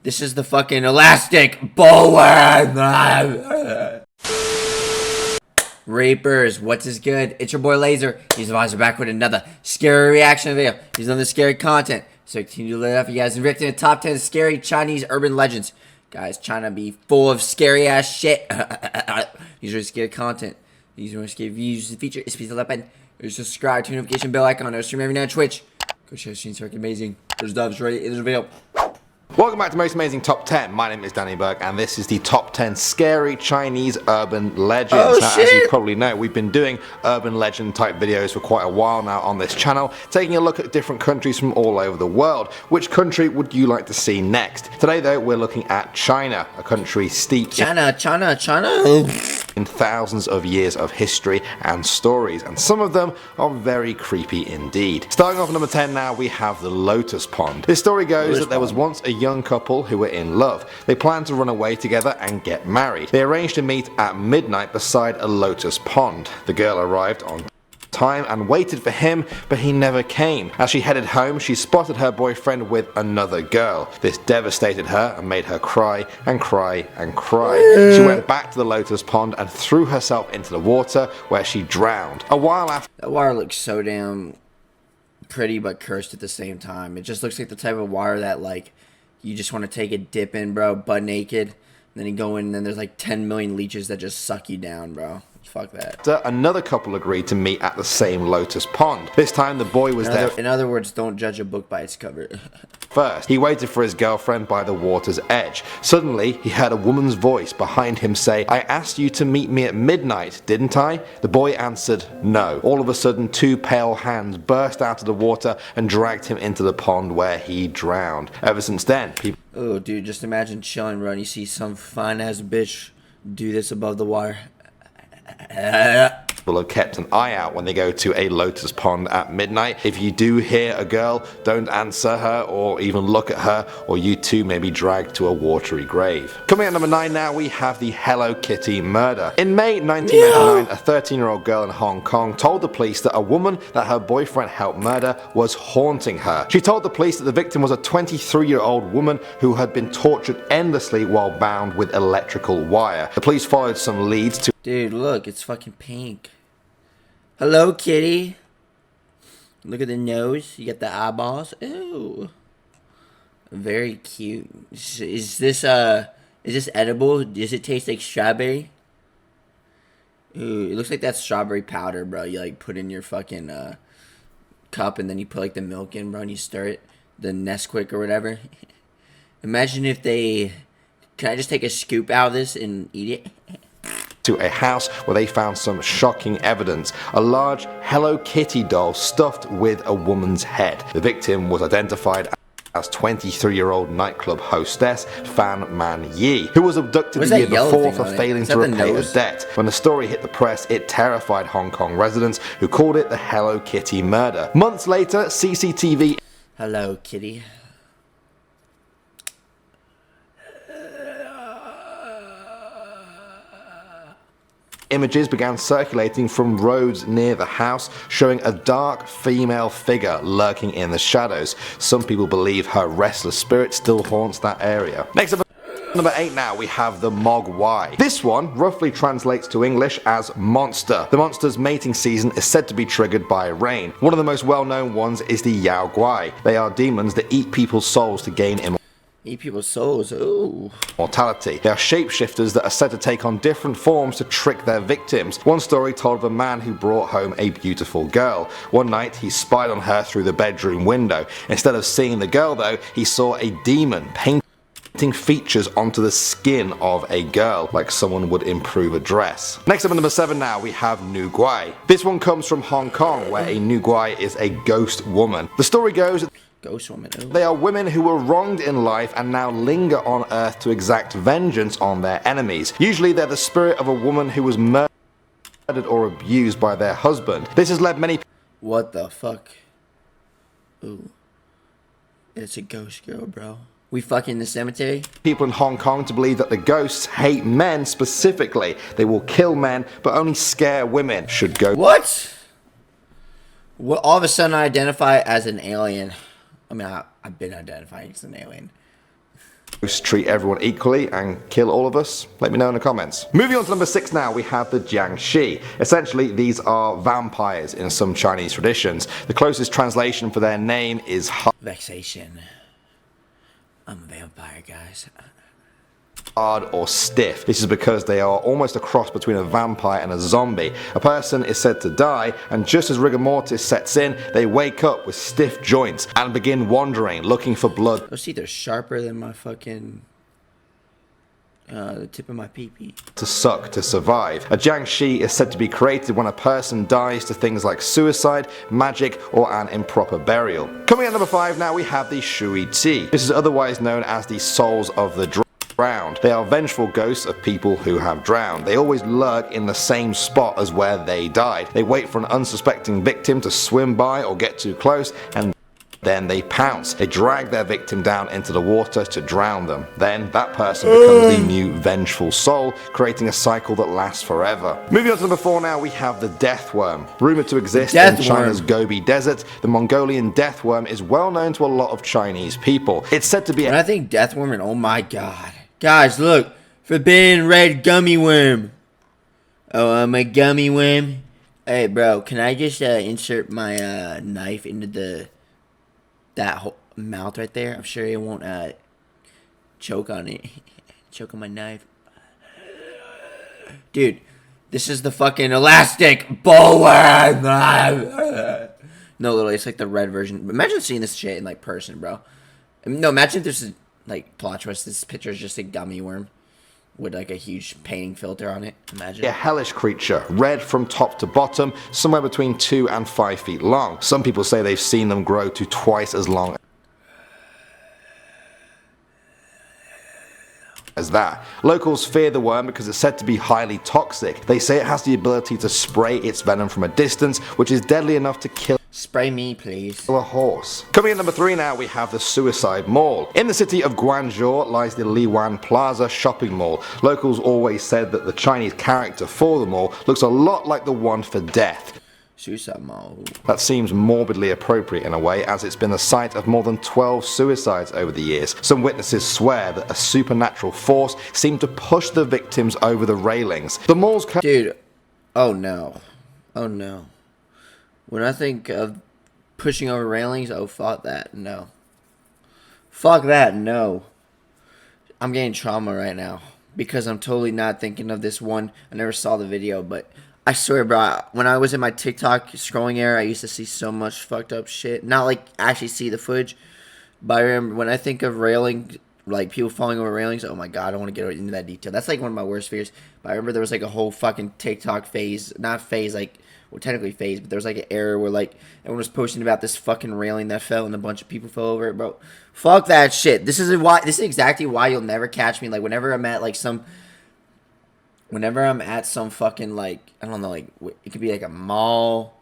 This is the fucking elastic bowler. Rapers, what's is good? It's your boy Laser. He's advisor back with another scary reaction video. He's on the scary content. So continue to let up. You guys reacting to top 10 scary Chinese urban legends. Guys, China be full of scary ass shit. These are scary content. These are scary views. The feature is please like button. Subscribe to the notification bell icon. I stream every night on Twitch. Go share 𝐶𝐶 amazing. There's doves ready in this video. Welcome back to Most Amazing Top 10. My name is Danny Burke, and this is the Top 10 Scary Chinese Urban Legends. Oh, now, shit. as you probably know, we've been doing urban legend type videos for quite a while now on this channel, taking a look at different countries from all over the world. Which country would you like to see next? Today, though, we're looking at China, a country steeped China. in thousands of years of history and stories, and some of them are very creepy indeed. Starting off at number 10 now, we have the Lotus Pond. This story goes that there was once a young couple who were in love. They planned to run away together and get married. They arranged to meet at midnight beside a lotus pond. The girl arrived on time and waited for him, but he never came. As she headed home, she spotted her boyfriend with another girl. This devastated her and made her cry and cry and cry. She went back to the lotus pond and threw herself into the water, where she drowned. A while after, That water looks so damn pretty but cursed at the same time. It just looks like the type of water that, like, you just want to take a dip in, bro, butt naked. And then you go in and then there's like 10 million leeches that just suck you down, bro. Fuck that. another couple agreed to meet at the same lotus pond. This time the boy was there. In other words, don't judge a book by its cover. First, he waited for his girlfriend by the water's edge. Suddenly, he heard a woman's voice behind him say, "I asked you to meet me at midnight, didn't I?" The boy answered, "No." All of a sudden, two pale hands burst out of the water and dragged him into the pond, where he drowned. Ever since then, people Oh, dude, just imagine chilling, bro, and you see some fine-ass bitch do this above the water. have kept an eye out when they go to a lotus pond at midnight. If you do hear a girl, don't answer her or even look at her, or you too may be dragged to a watery grave. Coming at number 9 now, we have the Hello Kitty murder. In May 1999, a 13-year-old girl in Hong Kong told the police that a woman that her boyfriend helped murder was haunting her. She told the police that the victim was a 23-year-old woman who had been tortured endlessly while bound with electrical wire. The police followed some leads to Dude, look, it's fucking pink. Hello, kitty. Look at the nose. You got the eyeballs. Ooh. Very cute. Is this edible? Does it taste like strawberry? Ooh, it looks like that strawberry powder, bro. You like put in your fucking cup and then you put like the milk in, bro, and you stir it. The Nesquik or whatever. Imagine if they... Can I just take a scoop out of this and eat it? To a house where they found some shocking evidence: a large Hello Kitty doll stuffed with a woman's head. The victim was identified as 23-year-old nightclub hostess Fan Man Yi, who was abducted the year before for failing to repay a debt. When the story hit the press, it terrified Hong Kong residents, who called it the Hello Kitty murder. Months later, CCTV Hello, kitty. images began circulating from roads near the house, showing a dark female figure lurking in the shadows. Some people believe her restless spirit still haunts that area. Next up, number 8 now, we have the Mog Wai. This one roughly translates to English as monster. The monster's mating season is said to be triggered by rain. One of the most well-known ones is the Yao Guai. They are demons that eat people's souls to gain Eat people's souls. Ooh. mortality. They are shapeshifters that are said to take on different forms to trick their victims. One story told of a man who brought home a beautiful girl. One night he spied on her through the bedroom window. Instead of seeing the girl though, he saw a demon painting features onto the skin of a girl, like someone would improve a dress. Next up at number 7 now, we have Nu Guai. This one comes from Hong Kong, where a Nu Guai is a ghost woman. The story goes Ghost woman. Ooh. they are women who were wronged in life and now linger on Earth to exact vengeance on their enemies. Usually they're the spirit of a woman who was murdered or abused by their husband. This has led many What the fuck? Ooh. It's a ghost girl, bro. We fucking in the cemetery? people in Hong Kong to believe that the ghosts hate men specifically. They will kill men but only scare women. Should go What? Well, all of a sudden I identify as an alien. I mean, I've been identifying as an alien. treat everyone equally and kill all of us? Let me know in the comments. Moving on to number 6 now, we have the Jiangshi. Essentially, these are vampires in some Chinese traditions. The closest translation for their name is vexation. I'm a vampire, guys. Hard or stiff. This is because they are almost a cross between a vampire and a zombie. A person is said to die, and just as rigor mortis sets in, they wake up with stiff joints and begin wandering, looking for blood. Oh, see, they're sharper than my fucking the tip of my pee-pee. To suck to survive. A Jiangshi is said to be created when a person dies to things like suicide, magic, or an improper burial. Coming at number 5 now, we have the Shui Gui. This is otherwise known as the souls of the drowned. They are vengeful ghosts of people who have drowned. They always lurk in the same spot as where they died. They wait for an unsuspecting victim to swim by or get too close, and then they pounce. They drag their victim down into the water to drown them. Then that person becomes the new vengeful soul, creating a cycle that lasts forever. Moving on to number 4 now, we have the death worm. Rumored to exist in China's Gobi Desert, the Mongolian death worm is well known to a lot of Chinese people. It's said to be When I think death worm, and oh my god. Guys, look. Forbidden red gummy worm. Oh, I'm a gummy worm. Hey, bro, can I just insert my knife into that whole mouth right there? I'm sure it won't choke on it. Choke on my knife. Dude, this is the fucking elastic bullworm. No, literally, it's like the red version. Imagine seeing this shit in like person, bro. No, imagine if this is like plot twist. This picture is just a gummy worm with like a huge painting filter on it. Imagine. A hellish creature, red from top to bottom, somewhere between 2 and 5 feet long. Some people say they've seen them grow to twice as long as that. Locals fear the worm because it's said to be highly toxic. They say it has the ability to spray its venom from a distance, which is deadly enough to kill Spray me, please. a horse. Coming in number 3 now, we have the Suicide Mall. In the city of Guangzhou lies the Liwan Plaza shopping mall. Locals always said that the Chinese character for the mall looks a lot like the one for death. Suicide Mall. That seems morbidly appropriate in a way, as it's been the site of more than 12 suicides over the years. Some witnesses swear that a supernatural force seemed to push the victims over the railings. The mall's Dude, oh no. Oh no. When I think of pushing over railings, oh fuck that, no. Fuck that, no. I'm getting trauma right now because I'm totally not thinking of this one. I never saw the video, but I swear, bro, when I was in my TikTok scrolling era, I used to see so much fucked up shit. Not like actually see the footage, but I remember when I think of railing, like people falling over railings, oh my god, I don't want to get into that detail. That's like one of my worst fears. But I remember there was like a whole fucking TikTok phase, not phase, like, well, technically phase, but there was like an era where like everyone was posting about this fucking railing that fell and a bunch of people fell over it, bro. Fuck that shit. This is exactly why you'll never catch me. Like whenever I'm at some fucking like, I don't know, like it could be like a mall,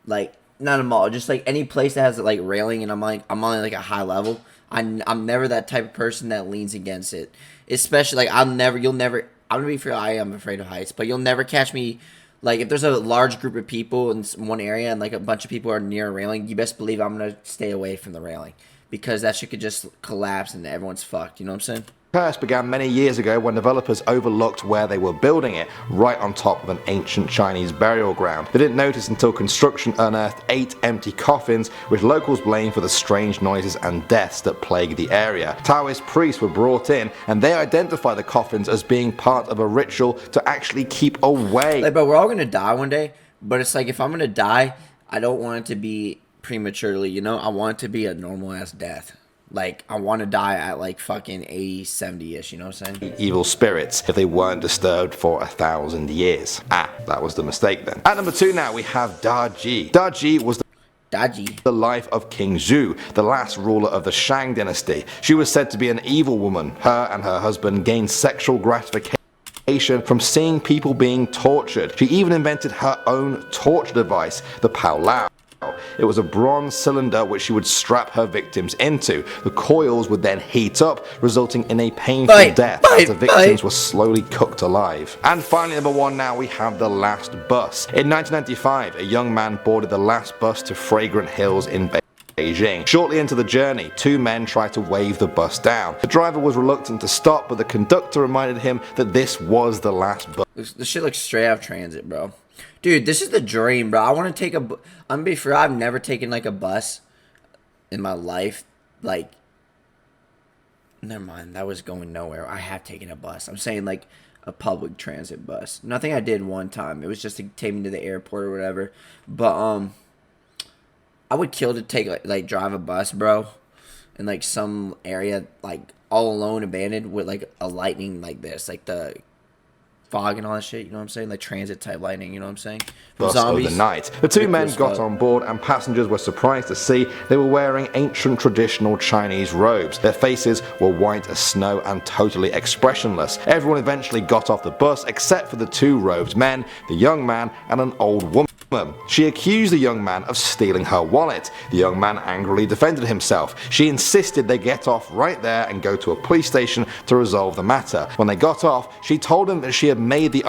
like not a mall, just like any place that has like railing, and I'm on like a high level. I'm never that type of person that leans against it. Especially like I'm gonna be fair, I am afraid of heights, but you'll never catch me. Like, if there's a large group of people in one area and, like, a bunch of people are near a railing, you best believe I'm going to stay away from the railing. Because that shit could just collapse and everyone's fucked. You know what I'm saying? curse began many years ago when developers overlooked where they were building it, right on top of an ancient Chinese burial ground. They didn't notice until construction unearthed 8 empty coffins, which locals blame for the strange noises and deaths that plague the area. Taoist priests were brought in, and they identify the coffins as being part of a ritual to actually keep away. Like, but we're all gonna die one day, but it's like, if I'm gonna die, I don't want it to be prematurely, you know? I want it to be a normal ass death. Like, I want to die at like fucking 80, 70-ish, you know what I'm saying? Evil spirits if they weren't disturbed for 1,000 years. That was the mistake then. At number 2 now we have Daji. Daji was the life of King Zhu, the last ruler of the Shang dynasty. She was said to be an evil woman. Her and her husband gained sexual gratification from seeing people being tortured. She even invented her own torture device, the Pao Lao. It was a bronze cylinder which she would strap her victims into. The coils would then heat up, resulting in a painful death as the victims were slowly cooked alive. And finally, number 1 now, we have the last bus. In 1995, a young man boarded the last bus to Fragrant Hills in Beijing. Shortly into the journey, two men tried to wave the bus down. The driver was reluctant to stop, but the conductor reminded him that this was the last bus. This shit looks straight out of transit, bro. Dude, this is the dream, bro. I want to take I'm gonna be fair, I've never taken like a bus in my life. Like, never mind, that was going nowhere. I have taken a bus. I'm saying like a public transit bus. Nothing I did one time. It was just to take me to the airport or whatever. But I would kill to take like drive a bus, bro, in like some area like all alone, abandoned, with like a lightning like this, like the fog and all that shit. You know what I'm saying? Like transit type lightning. You know what I'm saying? Bus overnight. The two men got on board, and passengers were surprised to see they were wearing ancient traditional Chinese robes. Their faces were white as snow and totally expressionless. Everyone eventually got off the bus except for the two robed men, the young man and an old woman. She accused the young man of stealing her wallet. The young man angrily defended himself. She insisted they get off right there and go to a police station to resolve the matter. When they got off, she told him that she had made the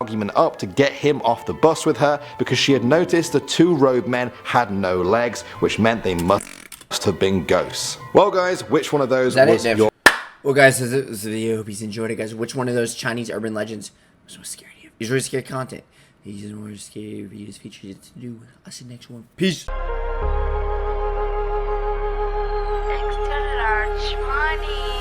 argument up to get him off the bus with her because she had noticed the two robed men had no legs, which meant they must have been ghosts. Well guys, which one of those was your... Well guys, this is the video. Hope you enjoyed it, guys. Which one of those Chinese urban legends was most scary to you? Is really scary content. These are more scary videos featured to do. I'll see you next one. Peace. Extra large money.